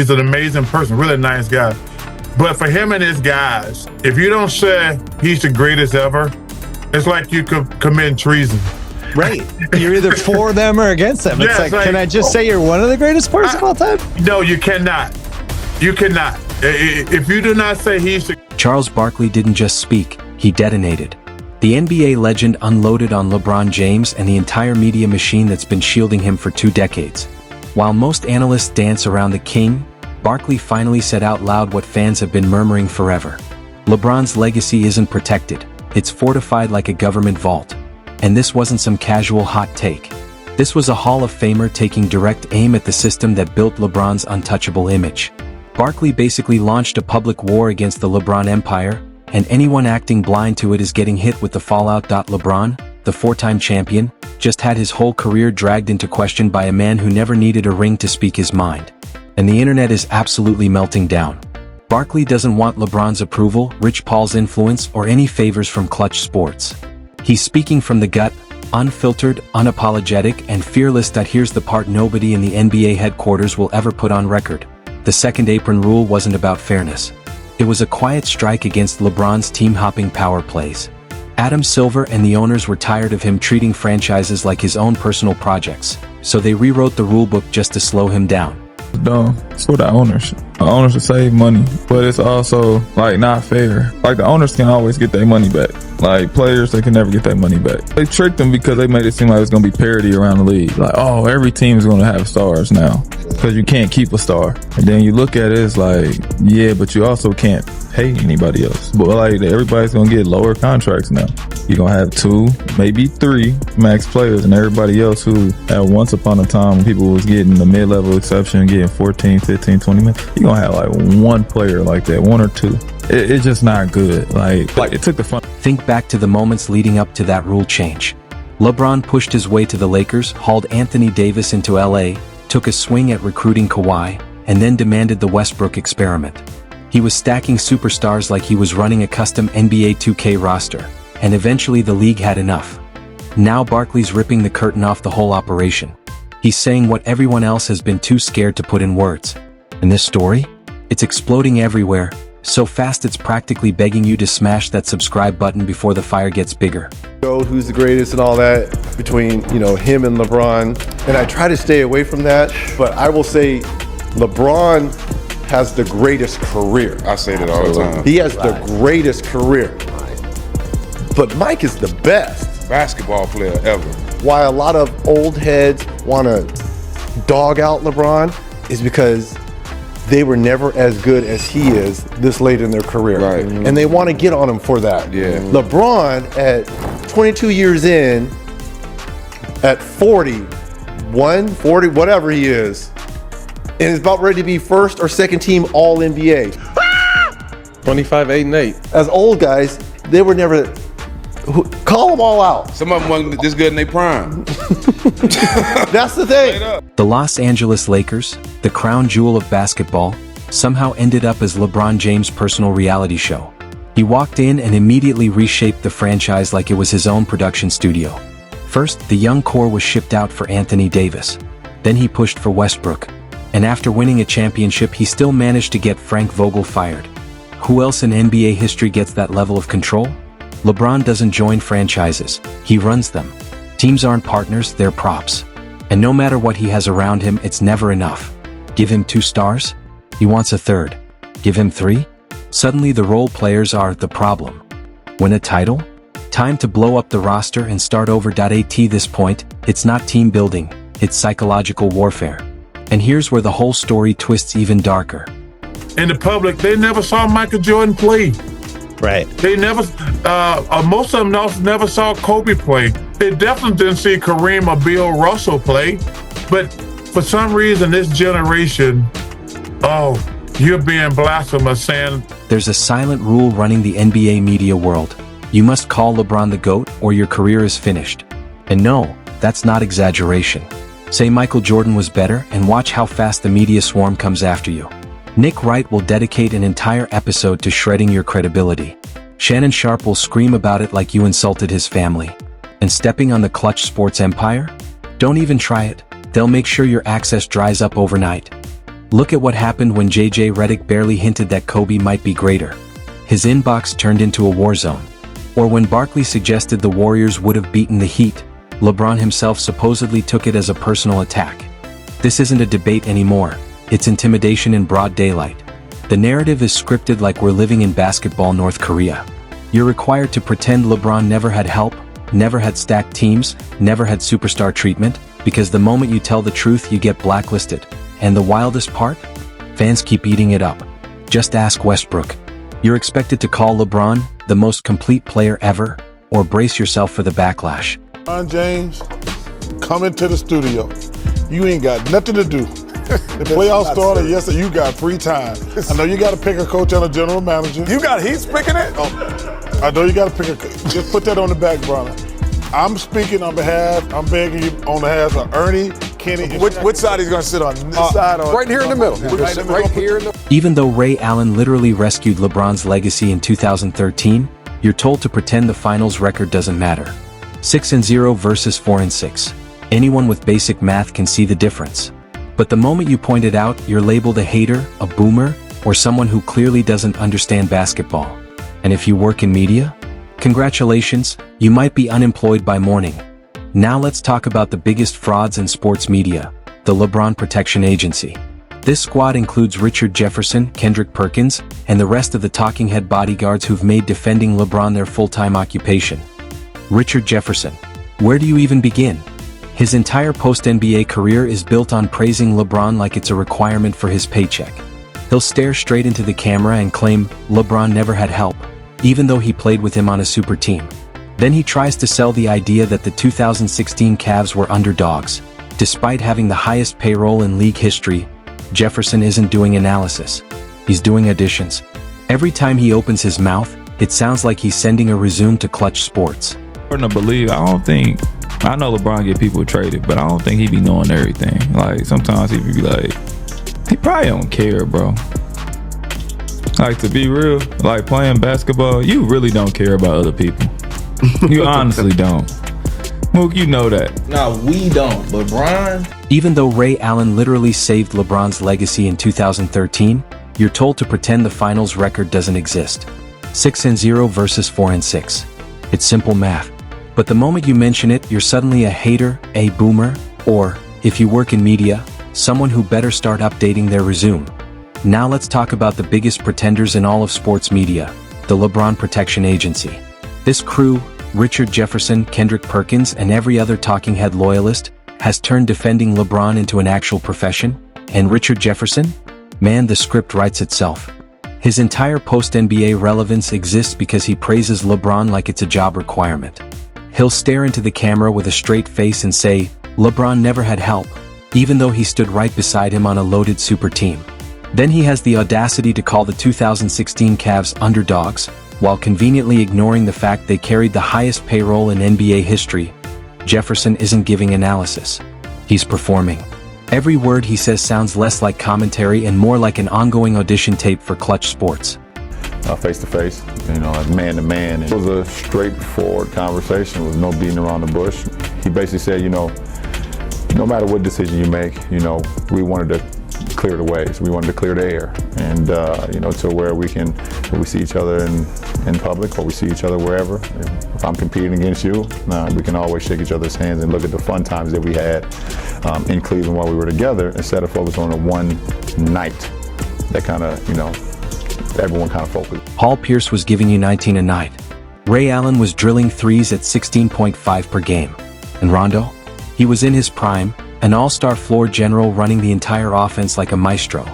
He's an amazing person, really nice guy. But for him and his guys, if you don't say he's the greatest ever, it's like you could commit treason. Right. You're either for them or against them. Yeah, it's like, can I just say you're one of the greatest players of all time? No, you cannot. You cannot. If you do not say he's the... Charles Barkley didn't just speak, he detonated. The NBA legend unloaded on LeBron James and the entire media machine that's been shielding him for 2 decades. While most analysts dance around the king, Barkley finally said out loud what fans have been murmuring forever. LeBron's legacy isn't protected, it's fortified like a government vault. And this wasn't some casual hot take. This was a Hall of Famer taking direct aim at the system that built LeBron's untouchable image. Barkley basically launched a public war against the LeBron empire, and anyone acting blind to it is getting hit with the fallout. LeBron, the 4-time champion, just had his whole career dragged into question by a man who never needed a ring to speak his mind. And the internet is absolutely melting down. Barkley doesn't want LeBron's approval, Rich Paul's influence, or any favors from Clutch Sports. He's speaking from the gut, unfiltered, unapologetic, and fearless. Here's the part nobody in the NBA headquarters will ever put on record. The second apron rule wasn't about fairness. It was a quiet strike against LeBron's team-hopping power plays. Adam Silver and the owners were tired of him treating franchises like his own personal projects, so they rewrote the rulebook just to slow him down. Dumb. It's for the owners. The owners should save money, but it's also like not fair. Like the owners can always get their money back. Like players, they can never get their money back. They tricked them because they made it seem like it's gonna be parity around the league. Like, oh, every team is gonna have stars now because you can't keep a star. And then you look at it, it's like, yeah, but you also can't pay anybody else. But like everybody's gonna get lower contracts now. You're gonna have 2, maybe 3 max players, and everybody else who at once upon a time when people was getting the mid-level exception, getting 14, 15, 20 minutes, you're gonna have like 1 player like that, 1 or 2. It's just not good. Like it took the fun. Think back to the moments leading up to that rule change. LeBron pushed his way to the Lakers, hauled Anthony Davis into LA, took a swing at recruiting Kawhi, and then demanded the Westbrook experiment. He was stacking superstars like he was running a custom NBA 2K roster, and eventually the league had enough. Now Barkley's ripping the curtain off the whole operation. He's saying what everyone else has been too scared to put in words. And this story? It's exploding everywhere, so fast it's practically begging you to smash that subscribe button before the fire gets bigger. Who's the greatest and all that between, him and LeBron. And I try to stay away from that, but I will say LeBron has the greatest career. I say that all the time. He has the greatest career. But Mike is the best basketball player ever. Why a lot of old heads want to dog out LeBron is because they were never as good as he is this late in their career. Right. And they want to get on him for that. Yeah. LeBron at 22 years in, at 41, 40, whatever he is, and is about ready to be first or second team all NBA. 25, 8, and 8. As old guys, they were never, call them all out. Some of them weren't this good in their prime. That's the thing. The Los Angeles Lakers, the crown jewel of basketball, somehow ended up as LeBron James' personal reality show. He walked in and immediately reshaped the franchise like it was his own production studio. First, the young core was shipped out for Anthony Davis. Then he pushed for Westbrook. And after winning a championship, he still managed to get Frank Vogel fired. Who else in NBA history gets that level of control? LeBron doesn't join franchises, he runs them. Teams aren't partners, they're props. And no matter what he has around him, it's never enough. Give him 2 stars? He wants a 3rd. Give him 3? Suddenly the role players are the problem. Win a title? Time to blow up the roster and start over. At this point, it's not team building, it's psychological warfare. And here's where the whole story twists even darker. In the public, they never saw Michael Jordan play. Right. They never, most of them never saw Kobe play. They definitely didn't see Kareem or Bill Russell play. But for some reason, this generation, you're being blasphemous saying... There's a silent rule running the NBA media world. You must call LeBron the GOAT or your career is finished. And no, that's not exaggeration. Say Michael Jordan was better and watch how fast the media swarm comes after you. Nick Wright will dedicate an entire episode to shredding your credibility. Shannon Sharpe will scream about it like you insulted his family. And stepping on the Clutch Sports empire? Don't even try it. They'll make sure your access dries up overnight. Look at what happened when JJ Redick barely hinted that Kobe might be greater. His inbox turned into a war zone. Or when Barkley suggested the Warriors would have beaten the Heat, LeBron himself supposedly took it as a personal attack. This isn't a debate anymore, it's intimidation in broad daylight. The narrative is scripted like we're living in basketball North Korea. You're required to pretend LeBron never had help, never had stacked teams, never had superstar treatment, because the moment you tell the truth you get blacklisted. And the wildest part? Fans keep eating it up. Just ask Westbrook. You're expected to call LeBron the most complete player ever, or brace yourself for the backlash. LeBron James, come into the studio. You ain't got nothing to do. The playoffs started yesterday. You got free time. I know you got to pick a coach and a general manager. He's picking it? Oh, I know you got to pick a. Just put that on the back burner. I'm speaking on behalf. I'm begging you on behalf of Ernie, Kenny. And Which side he's going to sit on? This side or Right here in the middle. We're going to sit right here in the Even though Ray Allen literally rescued LeBron's legacy in 2013, you're told to pretend the finals record doesn't matter. 6-0 versus 4-6. Anyone with basic math can see the difference. But the moment you point it out, you're labeled a hater, a boomer, or someone who clearly doesn't understand basketball. And if you work in media? Congratulations, you might be unemployed by morning. Now let's talk about the biggest frauds in sports media, the LeBron Protection Agency. This squad includes Richard Jefferson, Kendrick Perkins, and the rest of the talking head bodyguards who've made defending LeBron their full-time occupation. Richard Jefferson. Where do you even begin? His entire post-NBA career is built on praising LeBron like it's a requirement for his paycheck. He'll stare straight into the camera and claim LeBron never had help, even though he played with him on a super team. Then he tries to sell the idea that the 2016 Cavs were underdogs. Despite having the highest payroll in league history, Jefferson isn't doing analysis. He's doing additions. Every time he opens his mouth, it sounds like he's sending a resume to Clutch Sports. To believe, I know LeBron get people traded, but I don't think he be knowing everything. Like, sometimes he be like, he probably don't care, bro. Like, to be real, like playing basketball, you really don't care about other people. You honestly don't. Mook, you know that. No, we don't. LeBron? Even though Ray Allen literally saved LeBron's legacy in 2013, you're told to pretend the finals record doesn't exist. 6-0 versus 4-6. It's simple math. But the moment you mention it, you're suddenly a hater, a boomer, or, if you work in media, someone who better start updating their resume. Now let's talk about the biggest pretenders in all of sports media, the LeBron Protection Agency. This crew, Richard Jefferson, Kendrick Perkins, and every other talking head loyalist, has turned defending LeBron into an actual profession. And Richard Jefferson? Man, the script writes itself. His entire post-NBA relevance exists because he praises LeBron like it's a job requirement. He'll stare into the camera with a straight face and say, LeBron never had help, even though he stood right beside him on a loaded super team. Then he has the audacity to call the 2016 Cavs underdogs, while conveniently ignoring the fact they carried the highest payroll in NBA history. Jefferson isn't giving analysis. He's performing. Every word he says sounds less like commentary and more like an ongoing audition tape for Clutch Sports. Face to face, man to man. It was a straightforward conversation with no beating around the bush. He basically said, no matter what decision you make, we wanted to clear the ways. We wanted to clear the air, and to where we see each other in public, or we see each other wherever. If I'm competing against you, we can always shake each other's hands and look at the fun times that we had in Cleveland while we were together, instead of focus on the one night that kind of, everyone kind of focused. Paul Pierce was giving you 19 a night. Ray Allen was drilling threes at 16.5 per game. And Rondo? He was in his prime, an all-star floor general running the entire offense like a maestro.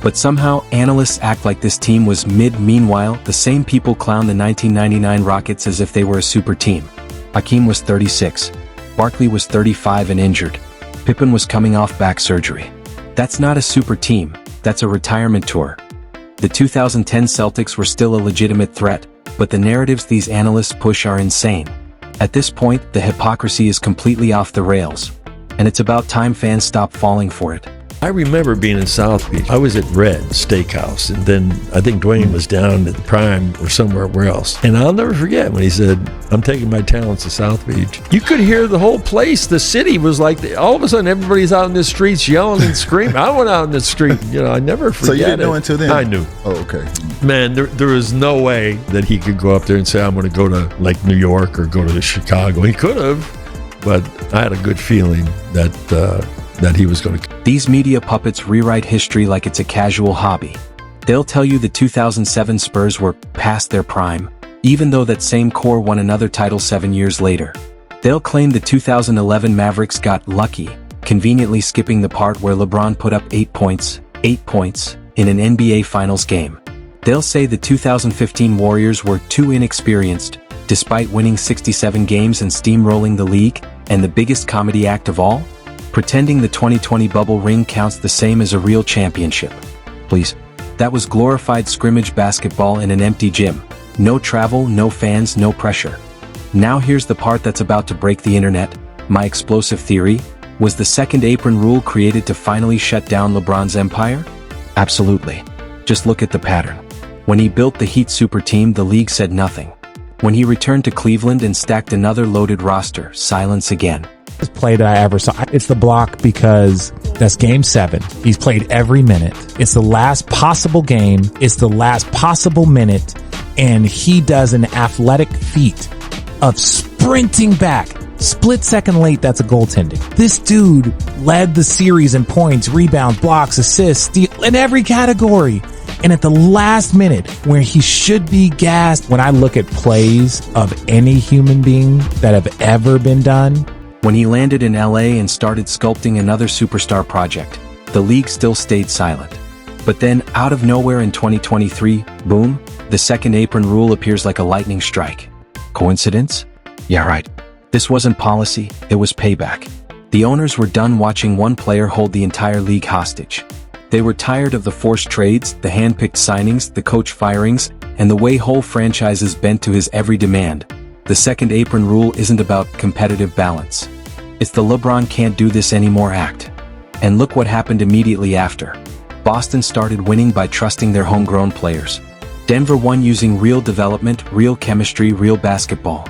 But somehow, analysts act like this team was mid. Meanwhile, the same people clown the 1999 Rockets as if they were a super team. Hakeem was 36. Barkley was 35 and injured. Pippen was coming off back surgery. That's not a super team, that's a retirement tour. The 2010 Celtics were still a legitimate threat, but the narratives these analysts push are insane. At this point, the hypocrisy is completely off the rails. And it's about time fans stop falling for it. I remember being in South Beach. I was at Red Steakhouse, and then I think Dwayne was down at the Prime or somewhere else. And I'll never forget when he said, I'm taking my talents to South Beach. You could hear the whole place, the city was like, all of a sudden everybody's out in the streets yelling and screaming. I went out in the street, I never forget. So you didn't know until then? I knew. Oh, okay. Man, there was no way that he could go up there and say, I'm going to go to like New York or go to Chicago. He could have, but I had a good feeling that he was going to. These media puppets rewrite history like it's a casual hobby. They'll tell you the 2007 Spurs were past their prime, even though that same core won another title 7 years later. They'll claim the 2011 Mavericks got lucky, conveniently skipping the part where LeBron put up 8 points in an NBA Finals game. They'll say the 2015 Warriors were too inexperienced, despite winning 67 games and steamrolling the league, and the biggest comedy act of all? Pretending the 2020 bubble ring counts the same as a real championship. Please. That was glorified scrimmage basketball in an empty gym. No travel, no fans, no pressure. Now here's the part that's about to break the internet. My explosive theory: was the second apron rule created to finally shut down LeBron's empire? Absolutely. Just look at the pattern. When he built the Heat super team, the league said nothing. When he returned to Cleveland and stacked another loaded roster, silence again. Play that I ever saw. It's the block because that's game 7. He's played every minute. It's the last possible game. It's the last possible minute. And he does an athletic feat of sprinting back. Split second late, that's a goaltending. This dude led the series in points, rebounds, blocks, assists, steal, in every category. And at the last minute, where he should be gassed, when I look at plays of any human being that have ever been done. When he landed in LA and started sculpting another superstar project, the league still stayed silent. But then, out of nowhere in 2023, boom, the second apron rule appears like a lightning strike. Coincidence? Yeah, right. This wasn't policy, it was payback. The owners were done watching one player hold the entire league hostage. They were tired of the forced trades, the hand-picked signings, the coach firings, and the way whole franchises bent to his every demand. The second apron rule isn't about competitive balance. It's the LeBron can't do this anymore act. And look what happened immediately after. Boston started winning by trusting their homegrown players. Denver won using real development, real chemistry, real basketball.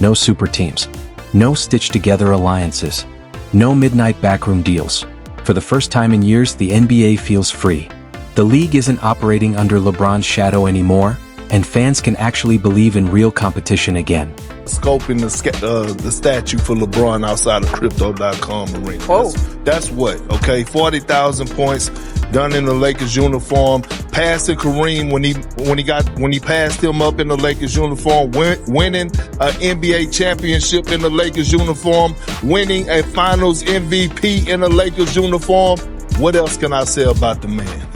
No super teams. No stitched-together alliances. No midnight backroom deals. For the first time in years, the NBA feels free. The league isn't operating under LeBron's shadow anymore, and fans can actually believe in real competition again. Scoping the statue for LeBron outside of crypto.com arena. Oh. That's what, okay? 40,000 points done in the Lakers uniform. Passing Kareem when he passed him up in the Lakers uniform, winning an NBA championship in the Lakers uniform, winning a finals MVP in the Lakers uniform. What else can I say about the man?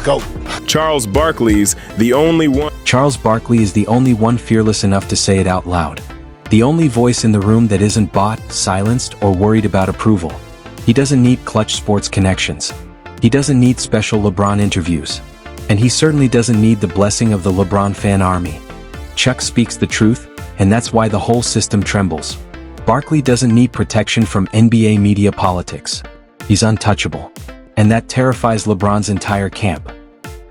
Go. Charles Barkley's the only one. Charles Barkley is the only one fearless enough to say it out loud. The only voice in the room that isn't bought, silenced, or worried about approval. He doesn't need clutch sports connections. He doesn't need special LeBron interviews. And he certainly doesn't need the blessing of the LeBron fan army. Chuck speaks the truth, and that's why the whole system trembles. Barkley doesn't need protection from NBA media politics. He's untouchable. And that terrifies LeBron's entire camp.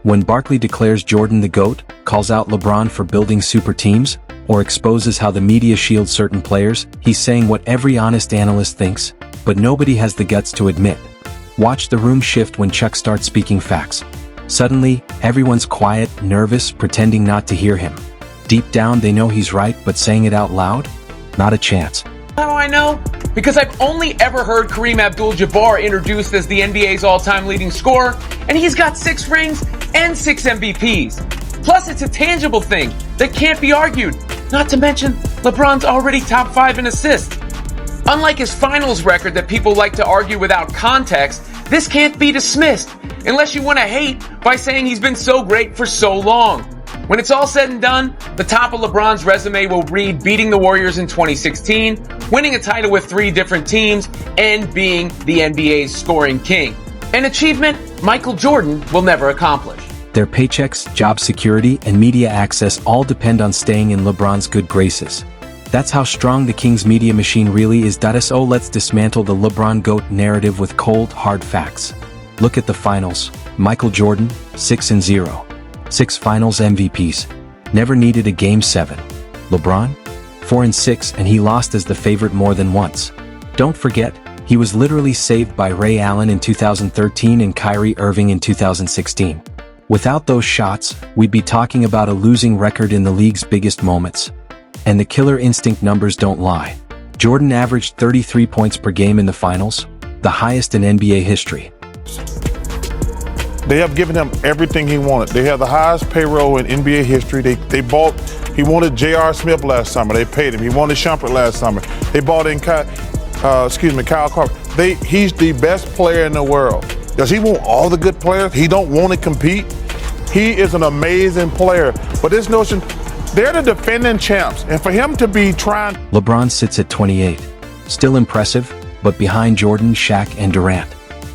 When Barkley declares Jordan the GOAT, calls out LeBron for building super teams, or exposes how the media shields certain players, he's saying what every honest analyst thinks, but nobody has the guts to admit. Watch the room shift when Chuck starts speaking facts. Suddenly, everyone's quiet, nervous, pretending not to hear him. Deep down, they know he's right, but saying it out loud? Not a chance. How do I know? Because I've only ever heard Kareem Abdul-Jabbar introduced as the NBA's all-time leading scorer, and he's got 6 rings and 6 MVPs. Plus, it's a tangible thing that can't be argued. Not to mention, LeBron's already top 5 in assists. Unlike his finals record that people like to argue without context, this can't be dismissed, unless you want to hate by saying he's been so great for so long. When it's all said and done, the top of LeBron's resume will read beating the Warriors in 2016, winning a title with 3 different teams, and being the NBA's scoring king. An achievement Michael Jordan will never accomplish. Their paychecks, job security, and media access all depend on staying in LeBron's good graces. That's how strong the Kings media machine really is. So let's dismantle the LeBron GOAT narrative with cold, hard facts. Look at the finals. Michael Jordan, 6-0. 6 finals MVPs. Never needed a Game 7. LeBron? 4-6, and he lost as the favorite more than once. Don't forget, he was literally saved by Ray Allen in 2013 and Kyrie Irving in 2016. Without those shots, we'd be talking about a losing record in the league's biggest moments. And the killer instinct numbers don't lie. Jordan averaged 33 points per game in the finals, the highest in NBA history. They have given him everything he wanted. They have the highest payroll in NBA history. They bought, he wanted J.R. Smith last summer. They paid him. He wanted Shumpert last summer. They bought in Kyle Korver. He's the best player in the world. Does he want all the good players? He don't want to compete. He is an amazing player. But this notion, they're the defending champs. And for him to be trying... LeBron sits at 28. Still impressive, but behind Jordan, Shaq, and Durant.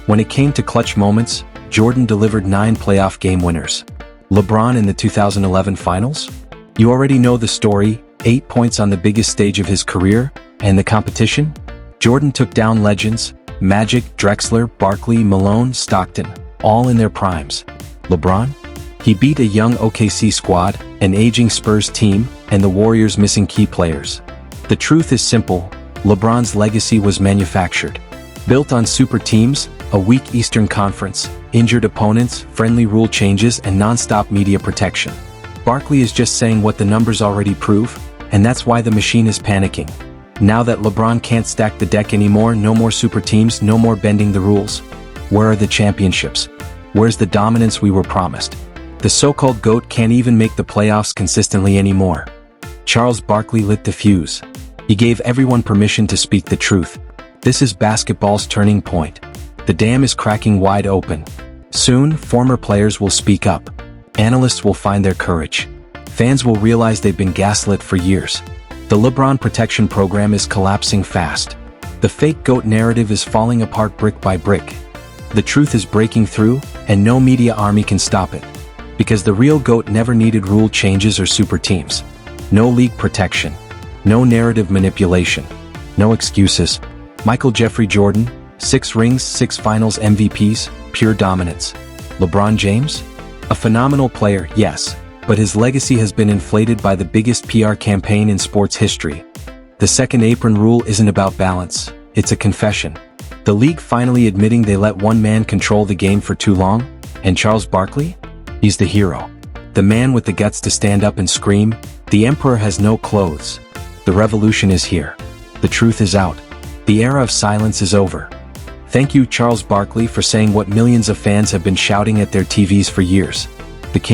When it came to clutch moments, Jordan delivered 9 playoff game winners. LeBron in the 2011 finals? You already know the story, 8 points on the biggest stage of his career, and the competition? Jordan took down legends, Magic, Drexler, Barkley, Malone, Stockton, all in their primes. LeBron? He beat a young OKC squad, an aging Spurs team, and the Warriors missing key players. The truth is simple, LeBron's legacy was manufactured. Built on super teams, a weak Eastern Conference, injured opponents, friendly rule changes, and non-stop media protection. Barkley is just saying what the numbers already prove, and that's why the machine is panicking. Now that LeBron can't stack the deck anymore, no more super teams, no more bending the rules. Where are the championships? Where's the dominance we were promised? The so-called GOAT can't even make the playoffs consistently anymore. Charles Barkley lit the fuse. He gave everyone permission to speak the truth. This is basketball's turning point. The dam is cracking wide open. Soon, former players will speak up. Analysts will find their courage. Fans will realize they've been gaslit for years. The LeBron protection program is collapsing fast. The fake GOAT narrative is falling apart brick by brick. The truth is breaking through, and no media army can stop it. Because the real GOAT never needed rule changes or super teams. No league protection. No narrative manipulation. No excuses. Michael Jeffrey Jordan, 6 rings, 6 finals MVPs, pure dominance. LeBron James? A phenomenal player, yes, but his legacy has been inflated by the biggest PR campaign in sports history. The second apron rule isn't about balance, it's a confession. The league finally admitting they let one man control the game for too long, and Charles Barkley? He's the hero. The man with the guts to stand up and scream, "The emperor has no clothes." The revolution is here. The truth is out. The era of silence is over. Thank you, Charles Barkley, for saying what millions of fans have been shouting at their TVs for years. The king